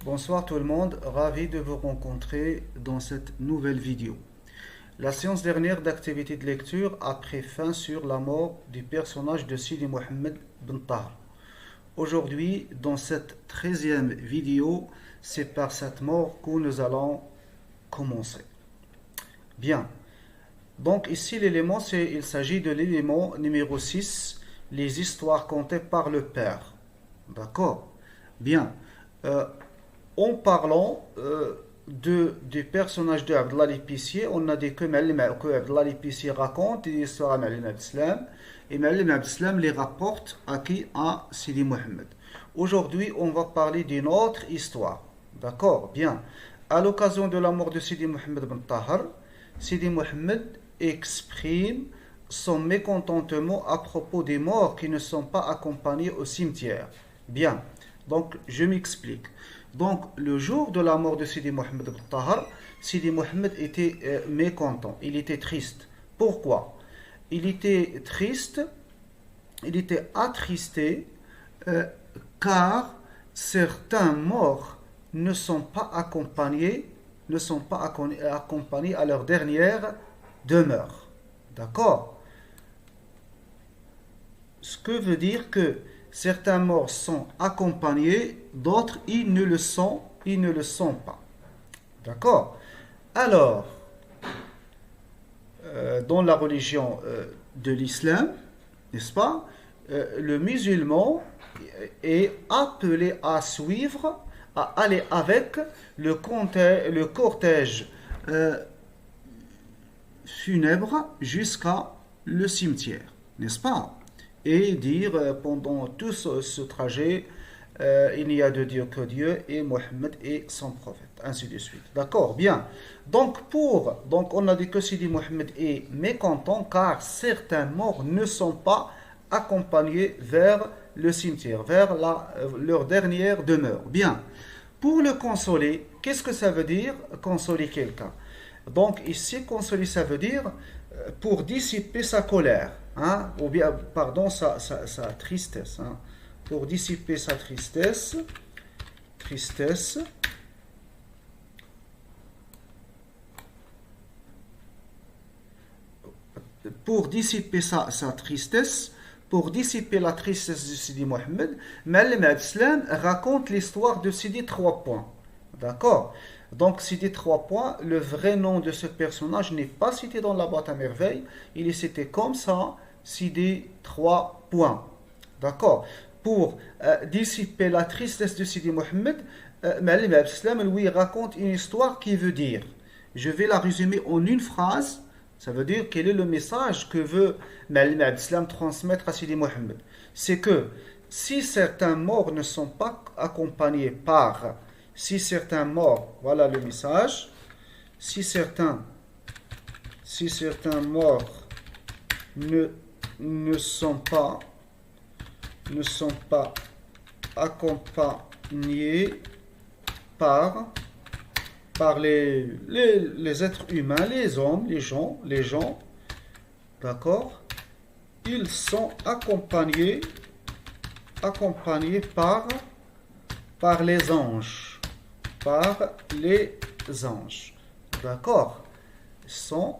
Bonsoir tout le monde, ravi de vous rencontrer dans cette nouvelle vidéo. La séance dernière d'activité de lecture a pris fin sur la mort du personnage de Sidi Mohammed bin Taher. Aujourd'hui, dans cette 13e vidéo, c'est par cette mort que nous allons commencer. Bien, donc ici l'élément, il s'agit de l'élément numéro 6, les histoires contées par le père. D'accord? Bien. En parlant du personnage de Abdallah l'épicier, on a dit que Abdallah l'épicier raconte des histoires à Ma'lim Abdeslam et Ma'lim Abdeslam les rapporte à qui? À Sidi Mohammed. Aujourd'hui, on va parler d'une autre histoire. D'accord? Bien. À l'occasion de la mort de Sidi Mohammed bin Taher, Sidi Mohammed exprime son mécontentement à propos des morts qui ne sont pas accompagnés au cimetière. Bien. Donc, je m'explique. Donc, le jour de la mort de Sidi Mohammed bin Taher, Sidi Mohammed était mécontent, il était triste. Pourquoi? Il était triste, il était attristé, car certains morts ne sont pas accompagnés à leur dernière demeure. D'accord? Ce que veut dire que certains morts sont accompagnés, d'autres ils ne le sont pas. D'accord? Alors, dans la religion de l'islam, n'est-ce pas, le musulman est appelé à suivre, à aller avec le cortège funèbre jusqu'à le cimetière, n'est-ce pas? Et dire pendant tout ce trajet, il n'y a de Dieu que Dieu et Mohammed est son prophète, ainsi de suite. D'accord, bien. Donc on a dit que Sidi Mohammed est mécontent car certains morts ne sont pas accompagnés vers le cimetière, vers leur dernière demeure. Bien. Pour le consoler, qu'est-ce que ça veut dire consoler quelqu'un? Donc ici, consoler, ça veut dire pour dissiper sa colère, hein, ou bien, pardon, sa tristesse, hein, pour dissiper sa tristesse, pour dissiper sa tristesse, pour dissiper la tristesse de Sidi Mohammed, Ma'lim Abdeslam raconte l'histoire de Sidi 3 points. D'accord? Donc, Sidi 3 points, le vrai nom de ce personnage n'est pas cité dans la boîte à merveilles, il est cité comme ça, Sidi 3 points. D'accord? Pour dissiper la tristesse de Sidi Mohammed, Ma'lim Abdeslam lui raconte une histoire qui veut dire, je vais la résumer en une phrase. Ça veut dire quel est le message que veut Ma'lim Abdeslam transmettre à Sidi Mohammed. C'est que si certains morts ne sont pas accompagnés par, si certains morts, voilà le message, si certains morts ne sont pas accompagnés par les êtres humains, les hommes, les gens, d'accord? Ils sont accompagnés par les anges. D'accord? Ils sont,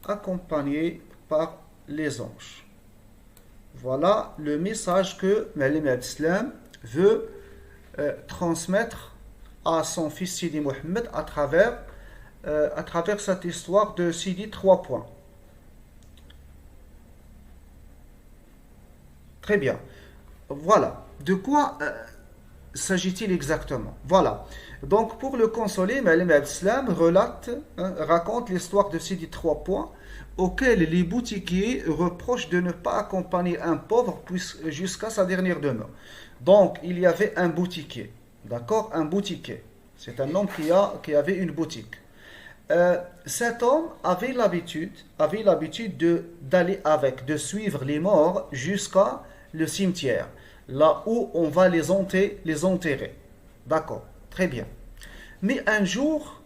accompagnés par les anges. Voilà le message que Ma'lim Abdeslam veut transmettre à son fils Sidi Mohammed à travers cette histoire de Sidi 3 points. Très bien. Voilà. De quoi s'agit-il exactement? Voilà. Donc pour le consoler, Ma'lim Abdeslam raconte l'histoire de Sidi 3 points auquel les boutiquiers reprochent de ne pas accompagner un pauvre jusqu'à sa dernière demeure. Donc il y avait un boutiquier. D'accord? Un boutiquier. C'est un homme qui avait une boutique. Cet homme avait l'habitude de suivre les morts jusqu'à le cimetière, là où on va les enterrer. D'accord? Très bien. Mais un jour,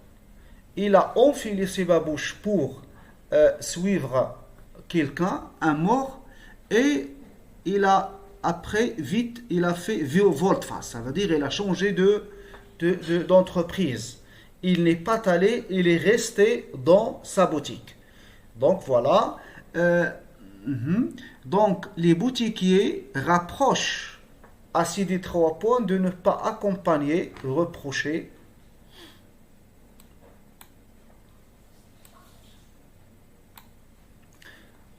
il a enfilé ses babouches pour suivre quelqu'un, un mort, et il a après, vite, il a fait volte-face. Ça veut dire il a changé d'entreprise. Il n'est pas allé, il est resté dans sa boutique. Donc voilà. Donc les boutiquiers rapprochent à ces 3 points de ne pas accompagner, reprocher.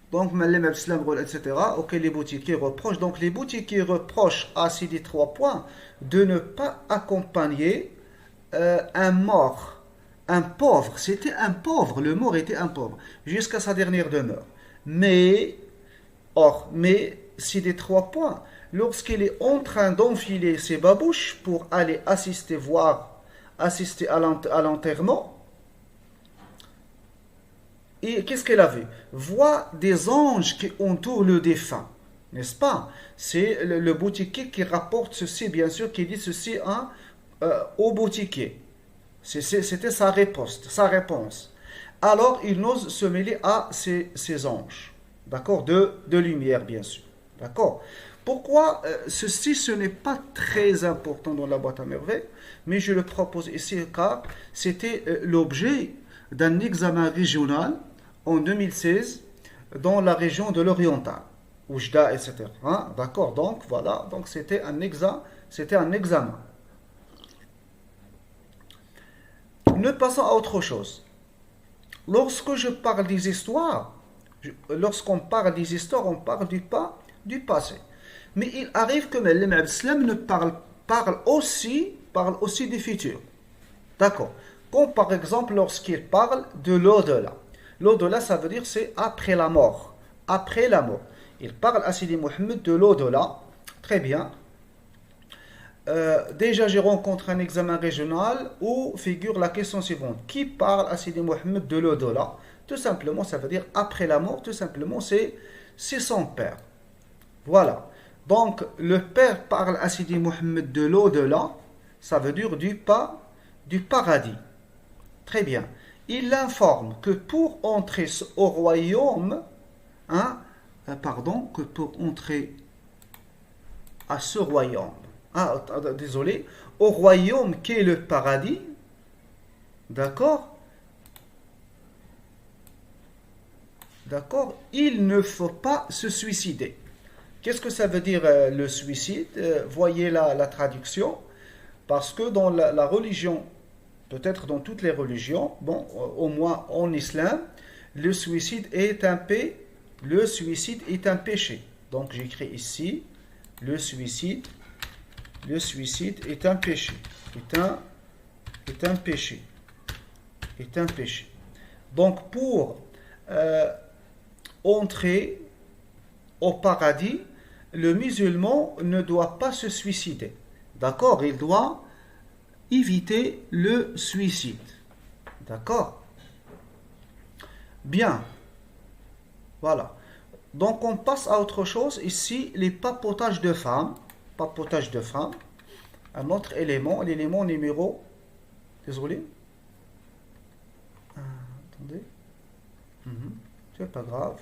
Donc, etc. Ok, les boutiquiers reprochent. Donc, les boutiquiers reprochent à ces 3 points de ne pas accompagner un mort, un pauvre. C'était un pauvre, le mort était un pauvre, jusqu'à sa dernière demeure. Mais ces 3 points, lorsqu'il est en train d'enfiler ses babouches pour aller assister à l'enterrement, et qu'est-ce qu'elle a vu? Voit des anges qui entourent le défunt, n'est-ce pas? C'est le boutiquier qui rapporte ceci, bien sûr, qui dit ceci au boutiquier. C'était sa réponse. Alors, il n'ose se mêler à ces anges, d'accord, de lumière, bien sûr, d'accord. Pourquoi ceci, ce n'est pas très important dans la boîte à merveilles, mais je le propose ici car c'était l'objet d'un examen régional en 2016 dans la région de l'Oriental, Oujda, etc. Hein? D'accord, donc voilà, donc c'était un examen. Nous passons à autre chose. Lorsque je parle des histoires, lorsqu'on parle des histoires, on parle du passé. Mais il arrive que l'imam Abdeslam ne parle aussi du futur. D'accord. Comme par exemple lorsqu'il parle de l'au-delà. L'au-delà, ça veut dire c'est après la mort. Après la mort. Il parle à Sidi Mohammed de l'au-delà. Très bien. Déjà, j'ai rencontré un examen régional où figure la question suivante. Qui parle à Sidi Mohammed de l'au-delà? Tout simplement, ça veut dire après la mort. Tout simplement, c'est son père. Voilà. Donc, le père parle à Sidi Mohammed de l'au-delà. Ça veut dire du paradis. Très bien. Il l'informe que pour entrer au royaume, que pour entrer à ce royaume, au royaume qu'est le paradis, d'accord, il ne faut pas se suicider. Qu'est-ce que ça veut dire le suicide? Voyez la traduction, parce que dans la religion, peut-être dans toutes les religions, bon, au moins en islam, le suicide est un péché. Donc j'écris ici, le suicide est un péché. Est un péché. Donc pour entrer au paradis, le musulman ne doit pas se suicider. D'accord? Il doit éviter le suicide. D'accord? Bien. Voilà. Donc on passe à autre chose. Ici, les papotages de femmes. Un autre élément. L'élément numéro... Désolé. Attendez. C'est pas grave.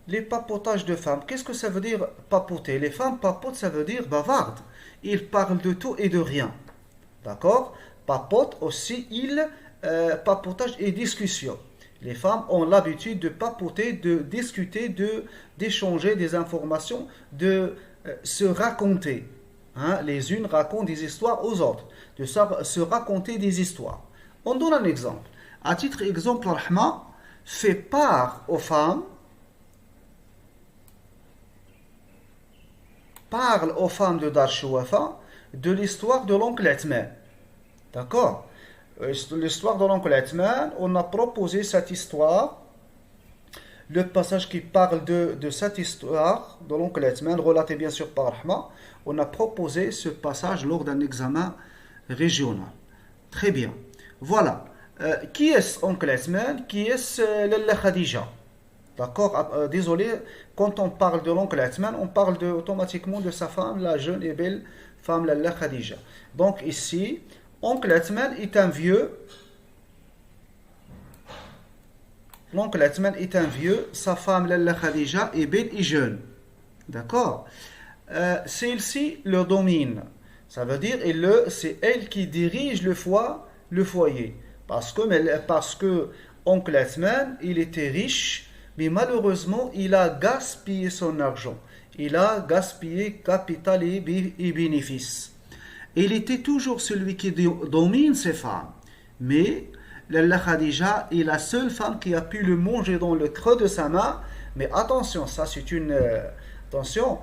Les papotages de femmes. Qu'est-ce que ça veut dire papoter? Les femmes papotent, ça veut dire bavardes. Ils parlent de tout et de rien. D'accord? Papote aussi, papotage et discussion. Les femmes ont l'habitude de papoter, de discuter, d'échanger des informations, de se raconter. Les unes racontent des histoires aux autres. De se raconter des histoires. On donne un exemple. À titre exemple, Rahma fait part aux femmes, parle aux femmes de Dar Shouafa de l'histoire de l'oncle Atman. D'accord? L'histoire de l'oncle Atman, on a proposé cette histoire, le passage qui parle de cette histoire de l'oncle Atman, relaté bien sûr par Rahma, on a proposé ce passage lors d'un examen régional. Très bien. Voilà. Qui est oncle Atman? Qui est Lalla Khadija? D'accord? Désolé, quand on parle de l'oncle Atman, on parle automatiquement de sa femme, la jeune et belle femme Lalla Khadija. Donc ici, oncle Atman est un vieux. L'oncle Atman est un vieux, sa femme Lalla Khadija est belle et jeune. D'accord? celle-ci le domine. Ça veut dire c'est elle qui dirige le foyer. Parce que oncle Athman, il était riche, mais malheureusement, il a gaspillé son argent. Il a gaspillé capital et bénéfices. Il était toujours celui qui domine ses femmes. Mais la Khadija est la seule femme qui a pu le manger dans le creux de sa main. Mais attention, ça c'est une... attention,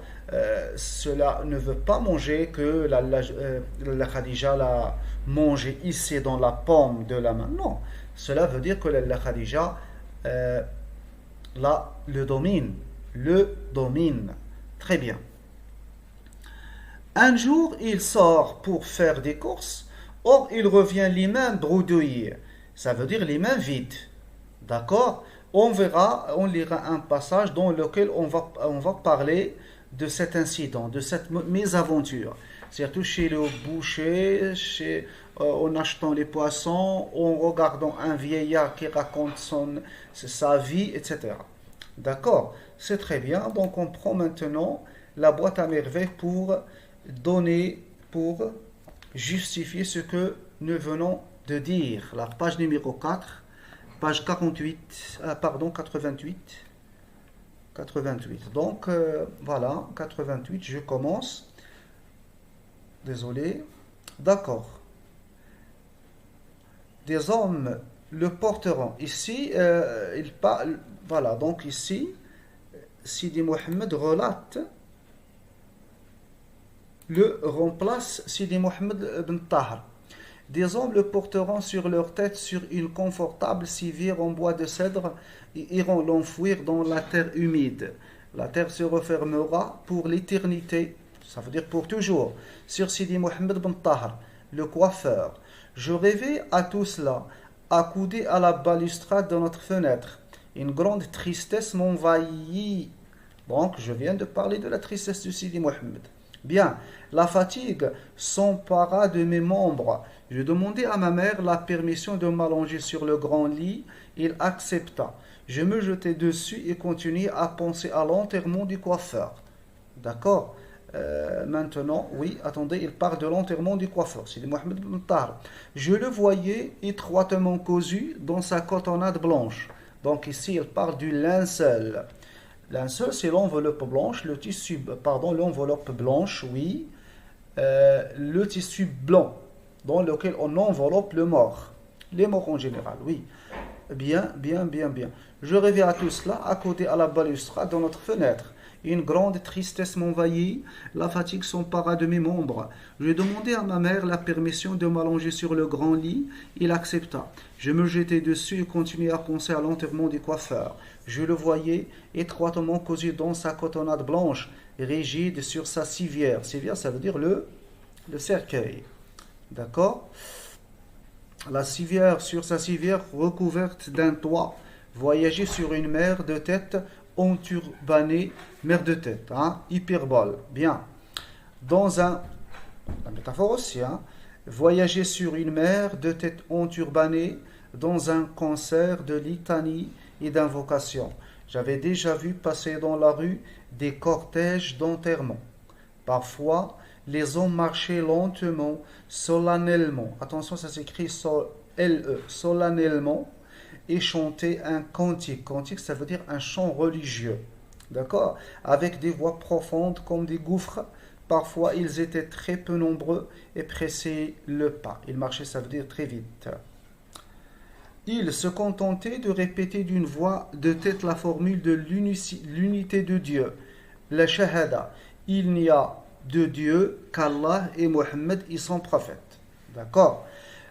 cela ne veut pas manger que la Khadija l'a mangé ici dans la paume de la main. Non, cela veut dire que la Khadija le domine. Le domine. Très bien. Un jour, il sort pour faire des courses. Or, il revient les mains bredouillées. Ça veut dire les mains vides. D'accord? On lira un passage dans lequel on va parler de cet incident, de cette mésaventure. Surtout chez le boucher, en achetant les poissons, en regardant un vieillard qui raconte sa vie, etc. D'accord? C'est très bien. Donc, on prend maintenant la boîte à merveilles pour justifier ce que nous venons de dire. La page numéro 4, page 88. Donc, voilà, 88, je commence. Désolé. D'accord. Des hommes le porteront. Ici, il parle. Voilà, donc ici, Sidi Mohammed relate remplace Sidi Mohammed ibn Tahar. Des hommes le porteront sur leur tête sur une confortable civière en bois de cèdre et iront l'enfouir dans la terre humide. La terre se refermera pour l'éternité, ça veut dire pour toujours, sur Sidi Mohammed ibn Tahar, le coiffeur. Je rêvais à tout cela, accoudé à la balustrade de notre fenêtre. Une grande tristesse m'envahit. Donc, je viens de parler de la tristesse de Sidi Mohammed. Bien, la fatigue s'empara de mes membres. Je demandai à ma mère la permission de m'allonger sur le grand lit. Il accepta. Je me jetai dessus et continuai à penser à l'enterrement du coiffeur. D'accord? Maintenant, oui, attendez, il parle de l'enterrement du coiffeur. C'est Mohammed ibn Tahar. Je le voyais étroitement cousu dans sa cotonnade blanche. Donc ici, il parle du linceul. Linceul, c'est l'enveloppe blanche, l'enveloppe blanche, oui, le tissu blanc dans lequel on enveloppe le mort, les morts en général, oui. Bien. Je rêvais à tout cela, accoudé à la balustrade dans notre fenêtre. Une grande tristesse m'envahit, la fatigue s'empara de mes membres. Je demandai à ma mère la permission de m'allonger sur le grand lit. Il accepta. Je me jetai dessus et continuai à penser à l'enterrement du coiffeur. Je le voyais étroitement cousu dans sa cotonnade blanche, rigide sur sa civière. Civière, ça veut dire le cercueil. D'accord? La civière, sur sa civière recouverte d'un toit, voyageait sur une mer de tête enturbanée, mer de tête, hyperbole. Bien. La métaphore aussi, voyager sur une mer de tête enturbanée dans un concert de litanie et d'invocation. J'avais déjà vu passer dans la rue des cortèges d'enterrement. Parfois, les hommes marchaient lentement, solennellement. Attention, ça s'écrit solennellement, et chantaient un cantique. Cantique, ça veut dire un chant religieux. D'accord? Avec des voix profondes comme des gouffres. Parfois, ils étaient très peu nombreux et pressaient le pas. Ils marchaient, ça veut dire très vite. Ils se contentaient de répéter d'une voix de tête la formule de l'unité de Dieu. La shahada. Il n'y a de Dieu qu'Allah et Mohammed y son prophète. D'accord?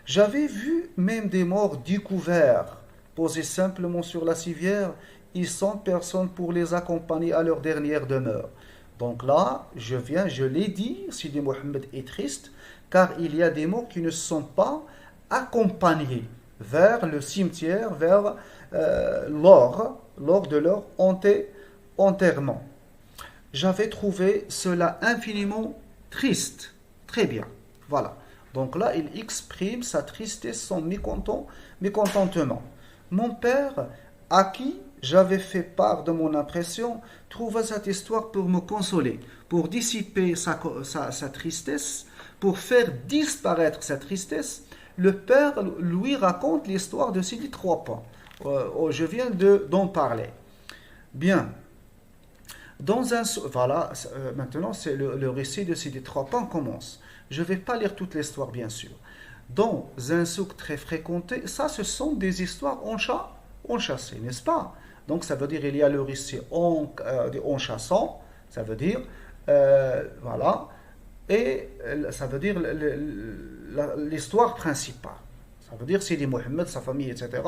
J'avais vu même des morts découverts, posés simplement sur la civière, et sans personne pour les accompagner à leur dernière demeure. Donc là, je l'ai dit, Sidi Mohammed est triste, car il y a des morts qui ne sont pas accompagnés vers le cimetière, vers lors de leur enterrement. J'avais trouvé cela infiniment triste. Très bien. Voilà. Donc là, il exprime sa tristesse, son mécontentement. Mon père, à qui j'avais fait part de mon impression, trouva cette histoire pour me consoler, pour dissiper sa tristesse, pour faire disparaître sa tristesse. Le père lui raconte l'histoire de Sidi Trois Pommes. Je viens d'en parler. Bien. Voilà, maintenant c'est le récit de Sidi Trois Pommes commence. Je ne vais pas lire toute l'histoire, bien sûr. Dans un souk très fréquenté, ça, ce sont des histoires enchâssées, n'est-ce pas? Donc, ça veut dire il y a le récit en chassant, ça veut dire, voilà, et ça veut dire l'histoire principale. Ça veut dire Sidi Mohammed, sa famille, etc.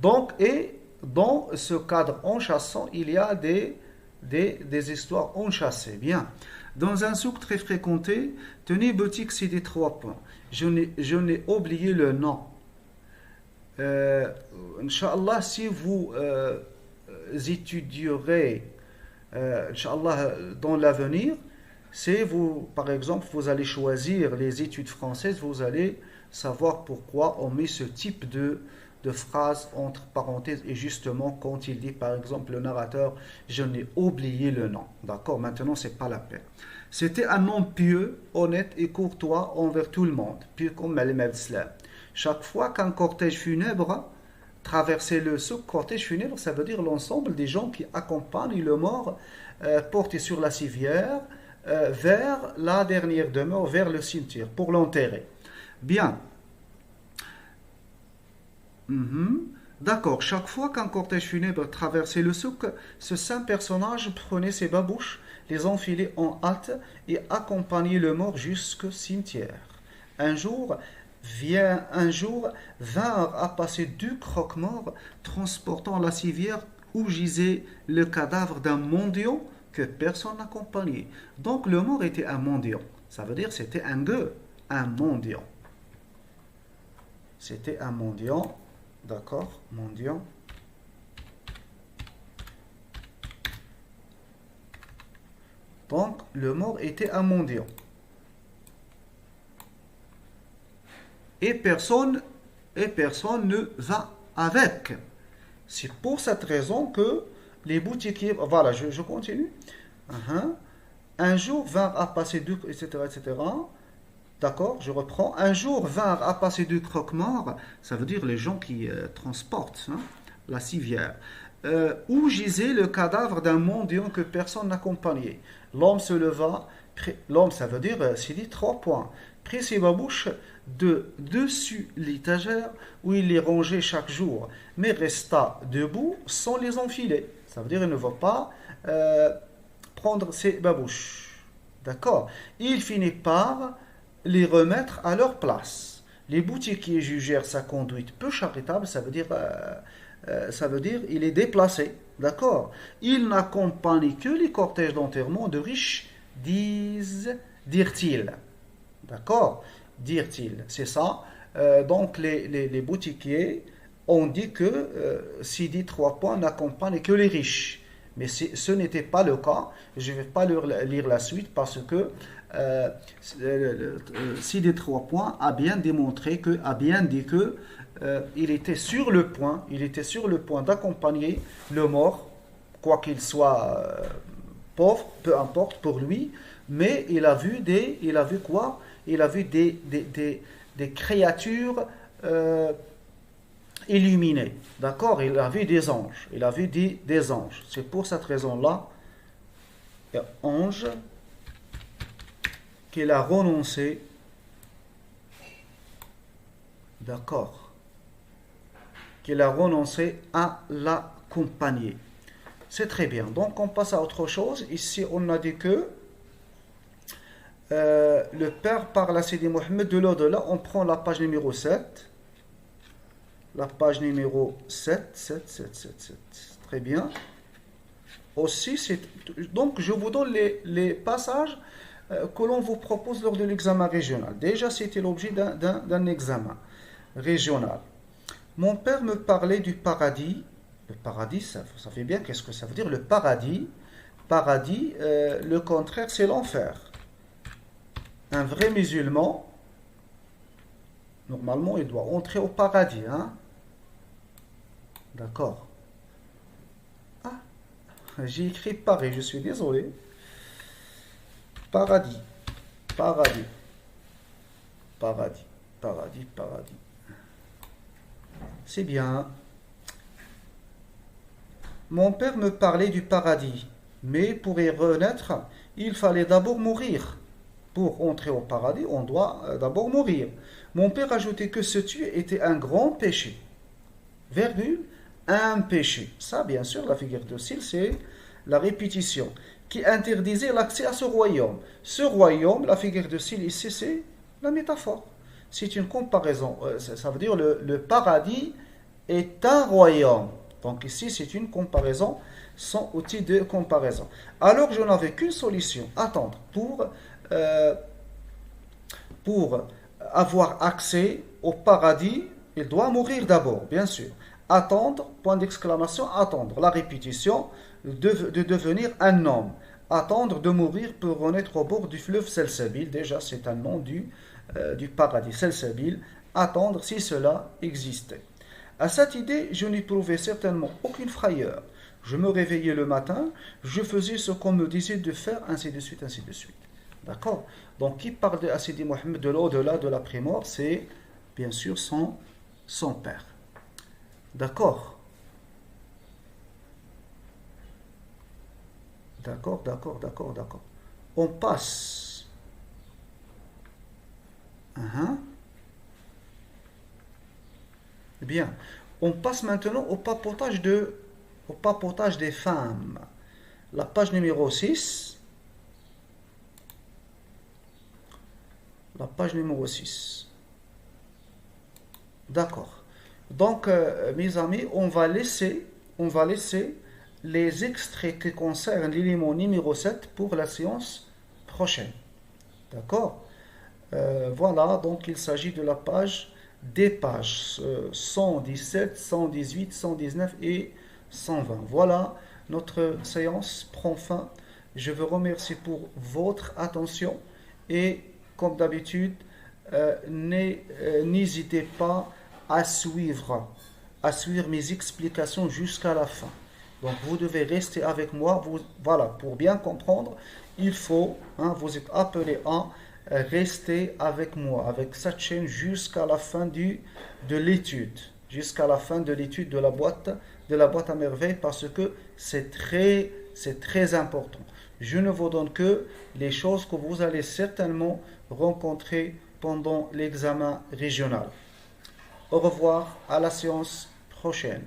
Donc, et dans ce cadre enchâssant, il y a des histoires enchâssées. Bien. Dans un souk très fréquenté, tenez boutique Sidi Trois Pommes. Je n'ai oublié le nom. Inch'Allah, si vous étudierez, Inch'Allah, dans l'avenir, si vous, par exemple, vous allez choisir les études françaises, vous allez savoir pourquoi on met ce type de phrase entre parenthèses et justement quand il dit par exemple le narrateur je n'ai oublié le nom, d'accord, maintenant c'est pas la peine. C'était un homme pieux, honnête et courtois envers tout le monde, pieux comme Al Islam. Chaque fois qu'un cortège funèbre traversait le souk, cortège funèbre ça veut dire l'ensemble des gens qui accompagnent le mort porté sur la civière vers la dernière demeure, vers le cimetière pour l'enterrer. Bien. D'accord, chaque fois qu'un cortège funèbre traversait le souk, ce saint personnage prenait ses babouches, les enfilait en hâte et accompagnait le mort jusqu'au cimetière. Un jour, vinrent à passer deux croque-morts transportant la civière où gisait le cadavre d'un mendiant que personne n'accompagnait. Donc le mort était un mendiant. Ça veut dire c'était un gueux, un mendiant. C'était un mendiant. D'accord, mendiant. Donc, le mort était un mendiant. Et personne ne va avec. C'est pour cette raison que les boutiquiers... Voilà, je continue. Un jour vinrent à passer deux... etc. etc. D'accord, je reprends. Un jour vinrent à passer deux croque-morts, ça veut dire les gens qui transportent la civière, où gisait le cadavre d'un mendiant que personne n'accompagnait. L'homme se leva, l'homme ça veut dire, s'il dit 3 points, prit ses babouches de dessus l'étagère où il les rangeait chaque jour, mais resta debout sans les enfiler. Ça veut dire il ne va pas prendre ses babouches. D'accord. Il finit par les remettre à leur place. Les boutiquiers jugèrent sa conduite peu charitable, ça veut dire il est déplacé, d'accord. Il n'accompagne que les cortèges d'enterrement de riches, dirent-ils, d'accord, dirent-ils, c'est ça. Donc les boutiquiers ont dit que Sidi Trois Pommes n'accompagne que les riches, mais ce n'était pas le cas. Je ne vais pas lire la suite parce que Sidi Trois Pommes a bien démontré a bien dit que il était sur le point d'accompagner le mort, quoi qu'il soit pauvre, peu importe pour lui, mais il a vu quoi? Il a vu des créatures illuminées, d'accord? Il a vu des anges, des anges. C'est pour cette raison-là, ange qu'il a renoncé, d'accord, qu'il a renoncé à l'accompagner. C'est très bien. Donc on passe à autre chose. Ici on a dit que le père parle à Sidi Mohammed de l'au-delà. On prend la page numéro 7. La page numéro 7. Très bien. Aussi, donc je vous donne les passages que l'on vous propose lors de l'examen régional. Déjà, c'était l'objet d'un examen régional. Mon père me parlait du paradis. Le paradis, vous savez bien qu'est-ce que ça veut dire, le paradis. Paradis, le contraire, c'est l'enfer. Un vrai musulman, normalement, il doit entrer au paradis. D'accord. J'ai écrit pareil, je suis désolé. Paradis, paradis, paradis, paradis, paradis. C'est bien. Mon père me parlait du paradis, mais pour y renaître, il fallait d'abord mourir. Pour entrer au paradis, on doit d'abord mourir. Mon père ajoutait que se tuer était un grand péché. Virgule, un péché. Ça, bien sûr, la figure de style, c'est la répétition qui interdisait l'accès à ce royaume. Ce royaume, la figure de style ici, c'est la métaphore. C'est une comparaison. Ça veut dire le paradis est un royaume. Donc ici, c'est une comparaison sans outil de comparaison. Alors, je n'avais qu'une solution, attendre. Pour avoir accès au paradis, il doit mourir d'abord, bien sûr. Attendre, point d'exclamation, attendre. La répétition de devenir un homme. Attendre de mourir pour renaître au bord du fleuve Salsabil. Déjà, c'est un nom du paradis, Salsabil. Attendre si cela existait. À cette idée, je n'éprouvais certainement aucune frayeur. Je me réveillais le matin, je faisais ce qu'on me disait de faire, ainsi de suite, ainsi de suite. D'accord? Donc, qui parle de Sidi Mohammed de l'au-delà de l'après-mort, c'est bien sûr son père. D'accord? D'accord, d'accord, d'accord, d'accord. On passe. Bien. On passe maintenant au papotage des femmes. La page numéro 6. La page numéro 6. D'accord. Donc, mes amis, on va laisser les extraits qui concernent l'élément numéro 7 pour la séance prochaine. D'accord? Voilà, donc il s'agit de la page des pages 117, 118, 119 et 120. Voilà, notre séance prend fin. Je vous remercie pour votre attention et comme d'habitude, n'hésitez pas à suivre mes explications jusqu'à la fin. Donc vous devez rester avec moi. Voilà, pour bien comprendre, il faut, vous êtes appelé à rester avec moi, avec cette chaîne jusqu'à la fin de l'étude, jusqu'à la fin de l'étude de la boîte à merveille, parce que c'est très important. Je ne vous donne que les choses que vous allez certainement rencontrer pendant l'examen régional. Au revoir, à la séance prochaine.